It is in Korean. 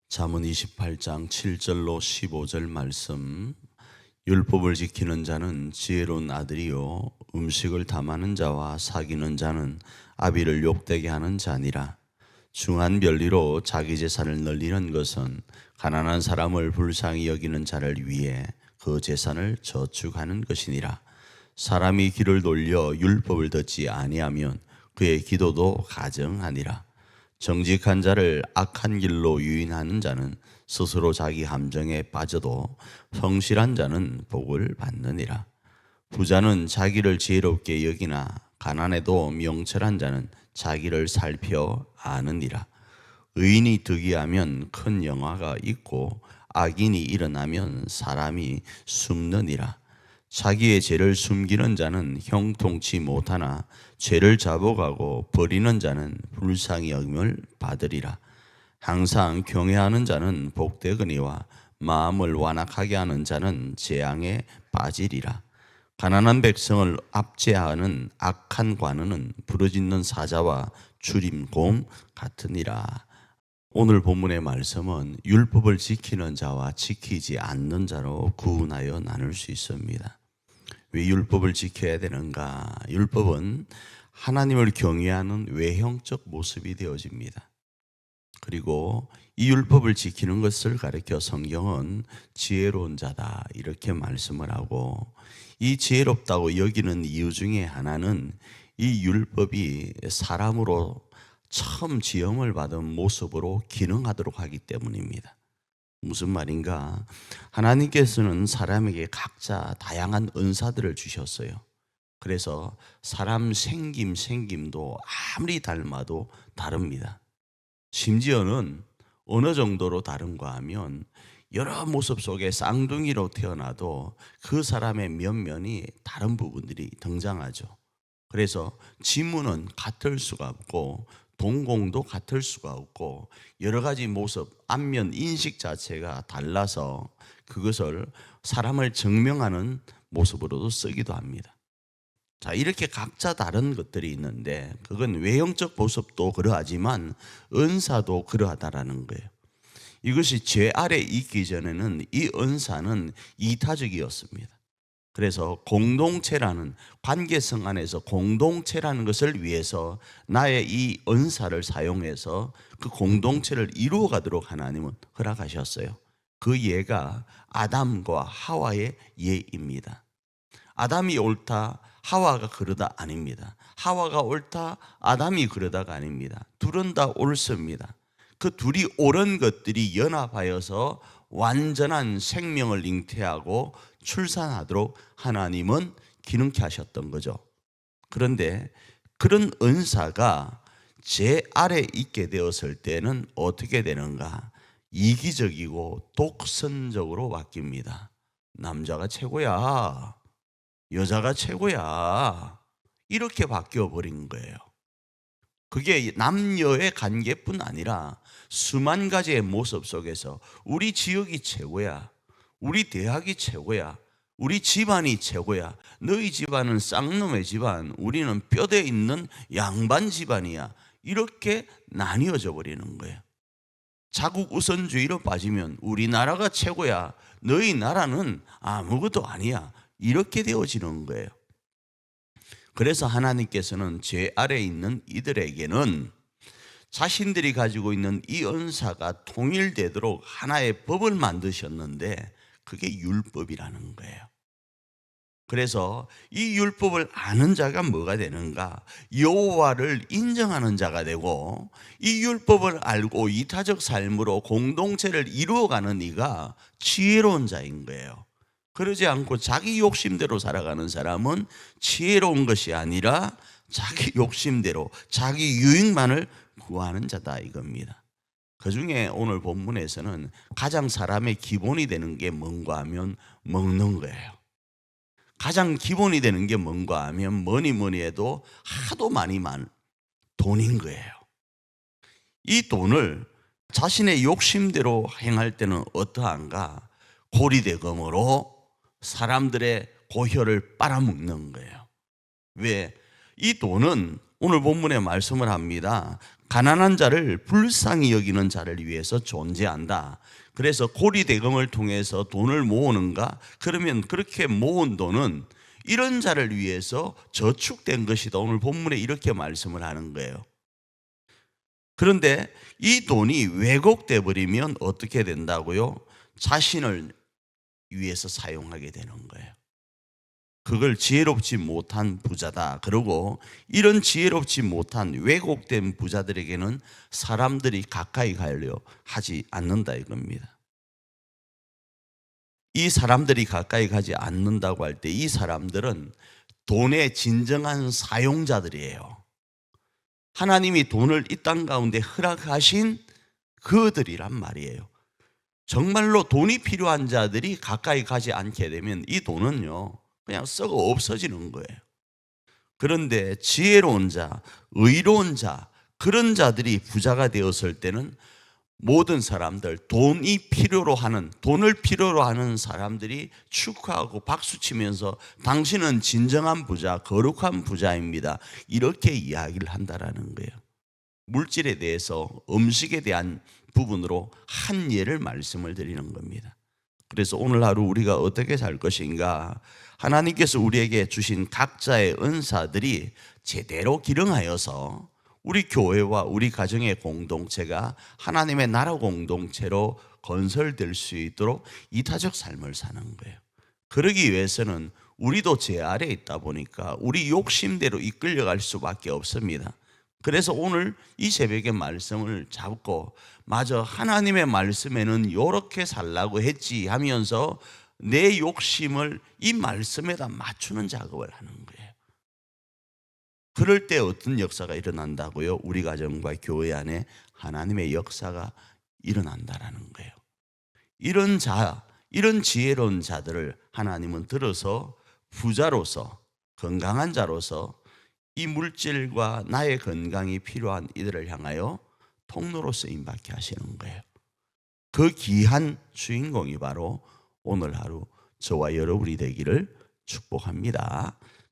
잠언 28장 7절로 15절 말씀. 율법을 지키는 자는 지혜로운 아들이요 음식을 담하는 자와 사귀는 자는 아비를 욕되게 하는 자니라. 중한 별리로 자기 재산을 늘리는 것은 가난한 사람을 불쌍히 여기는 자를 위해 그 재산을 저축하는 것이니라. 사람이 귀를 돌려 율법을 듣지 아니하면 그의 기도도 가정하니라. 정직한 자를 악한 길로 유인하는 자는 스스로 자기 함정에 빠져도 성실한 자는 복을 받느니라. 부자는 자기를 지혜롭게 여기나 가난해도 명철한 자는 자기를 살펴 아느니라. 의인이 득이하면 큰 영화가 있고 악인이 일어나면 사람이 숨느니라. 자기의 죄를 숨기는 자는 형통치 못하나 죄를 자복하고 버리는 자는 불쌍히 여김을 받으리라. 항상 경외하는 자는 복되거니와 마음을 완악하게 하는 자는 재앙에 빠지리라. 가난한 백성을 압제하는 악한 관원은 부르짖는 사자와 주림곰 같으니라. 오늘 본문의 말씀은 율법을 지키는 자와 지키지 않는 자로 구분하여 나눌 수 있습니다. 왜 율법을 지켜야 되는가? 율법은 하나님을 경외하는 외형적 모습이 되어집니다. 그리고 이 율법을 지키는 것을 가리켜 성경은 지혜로운 자다 이렇게 말씀을 하고, 이 지혜롭다고 여기는 이유 중에 하나는 이 율법이 사람으로 처음 지음을 받은 모습으로 기능하도록 하기 때문입니다. 무슨 말인가? 하나님께서는 사람에게 각자 다양한 은사들을 주셨어요. 그래서 사람 생김도 아무리 닮아도 다릅니다. 심지어는 어느 정도로 다른가 하면 여러 모습 속에 쌍둥이로 태어나도 그 사람의 면면이 다른 부분들이 등장하죠. 그래서 지문은 같을 수가 없고 동공도 같을 수가 없고 여러 가지 모습, 안면 인식 자체가 달라서 그것을 사람을 증명하는 모습으로도 쓰기도 합니다. 자, 이렇게 각자 다른 것들이 있는데 그건 외형적 모습도 그러하지만 은사도 그러하다라는 거예요. 이것이 죄 아래 있기 전에는 이 은사는 이타적이었습니다. 그래서 공동체라는, 관계성 안에서 공동체라는 것을 위해서 나의 이 은사를 사용해서 그 공동체를 이루어가도록 하나님은 허락하셨어요. 그 예가 아담과 하와의 예입니다. 아담이 옳다, 하와가 그러다 아닙니다. 하와가 옳다, 아담이 그러다가 아닙니다. 둘은 다 옳습니다. 그 둘이 옳은 것들이 연합하여서 완전한 생명을 잉태하고 출산하도록 하나님은 기능케 하셨던 거죠. 그런데 그런 은사가 제 아래 있게 되었을 때는 어떻게 되는가? 이기적이고 독선적으로 바뀝니다. 남자가 최고야, 여자가 최고야, 이렇게 바뀌어 버린 거예요. 그게 남녀의 관계뿐 아니라 수만 가지의 모습 속에서 우리 지역이 최고야, 우리 대학이 최고야, 우리 집안이 최고야, 너희 집안은 쌍놈의 집안, 우리는 뼈대 있는 양반 집안이야, 이렇게 나뉘어져 버리는 거예요. 자국 우선주의로 빠지면 우리나라가 최고야, 너희 나라는 아무것도 아니야, 이렇게 되어지는 거예요. 그래서 하나님께서는 죄 아래에 있는 이들에게는 자신들이 가지고 있는 이 은사가 통일되도록 하나의 법을 만드셨는데 그게 율법이라는 거예요. 그래서 이 율법을 아는 자가 뭐가 되는가? 여호와를 인정하는 자가 되고, 이 율법을 알고 이타적 삶으로 공동체를 이루어가는 이가 지혜로운 자인 거예요. 그러지 않고 자기 욕심대로 살아가는 사람은 지혜로운 것이 아니라 자기 욕심대로 자기 유익만을 구하는 자다 이겁니다. 그중에 오늘 본문에서는 가장 사람의 기본이 되는 게 뭔가 하면 먹는 거예요. 가장 기본이 되는 게 뭔가 하면 뭐니 해도 하도 많이 돈인 거예요. 이 돈을 자신의 욕심대로 행할 때는 어떠한가? 고리대금으로 사람들의 고혈을 빨아먹는 거예요. 왜? 이 돈은 오늘 본문에 말씀을 합니다. 가난한 자를 불쌍히 여기는 자를 위해서 존재한다. 그래서 고리대금을 통해서 돈을 모으는가? 그러면 그렇게 모은 돈은 이런 자를 위해서 저축된 것이다. 오늘 본문에 이렇게 말씀을 하는 거예요. 그런데 이 돈이 왜곡돼 버리면 어떻게 된다고요? 자신을 위해서 사용하게 되는 거예요. 그걸 지혜롭지 못한 부자다. 그리고 이런 지혜롭지 못한 왜곡된 부자들에게는 사람들이 가까이 가려 하지 않는다 이겁니다. 이 사람들이 가까이 가지 않는다고 할 때 이 사람들은 돈의 진정한 사용자들이에요. 하나님이 돈을 이 땅 가운데 허락하신 그들이란 말이에요. 정말로 돈이 필요한 자들이 가까이 가지 않게 되면 이 돈은요 그냥 썩어 없어지는 거예요. 그런데 지혜로운 자, 의로운 자, 그런 자들이 부자가 되었을 때는 모든 사람들, 돈을 필요로 하는 사람들이 축하하고 박수치면서 당신은 진정한 부자, 거룩한 부자입니다. 이렇게 이야기를 한다라는 거예요. 물질에 대해서 음식에 대한 부분으로 한 예를 말씀을 드리는 겁니다. 그래서 오늘 하루 우리가 어떻게 살 것인가? 하나님께서 우리에게 주신 각자의 은사들이 제대로 기능하여서 우리 교회와 우리 가정의 공동체가 하나님의 나라 공동체로 건설될 수 있도록 이타적 삶을 사는 거예요. 그러기 위해서는 우리도 제 아래에 있다 보니까 우리 욕심대로 이끌려갈 수밖에 없습니다. 그래서 오늘 이 새벽의 말씀을 잡고 맞아 하나님의 말씀에는 이렇게 살라고 했지 하면서 내 욕심을 이 말씀에다 맞추는 작업을 하는 거예요. 그럴 때 어떤 역사가 일어난다고요? 우리 가정과 교회 안에 하나님의 역사가 일어난다라는 거예요. 이런 지혜로운 자들을 하나님은 들어서 부자로서 건강한 자로서 이 물질과 나의 건강이 필요한 이들을 향하여 통로로 쓰임받게 하시는 거예요. 그 귀한 주인공이 바로 오늘 하루 저와 여러분이 되기를 축복합니다.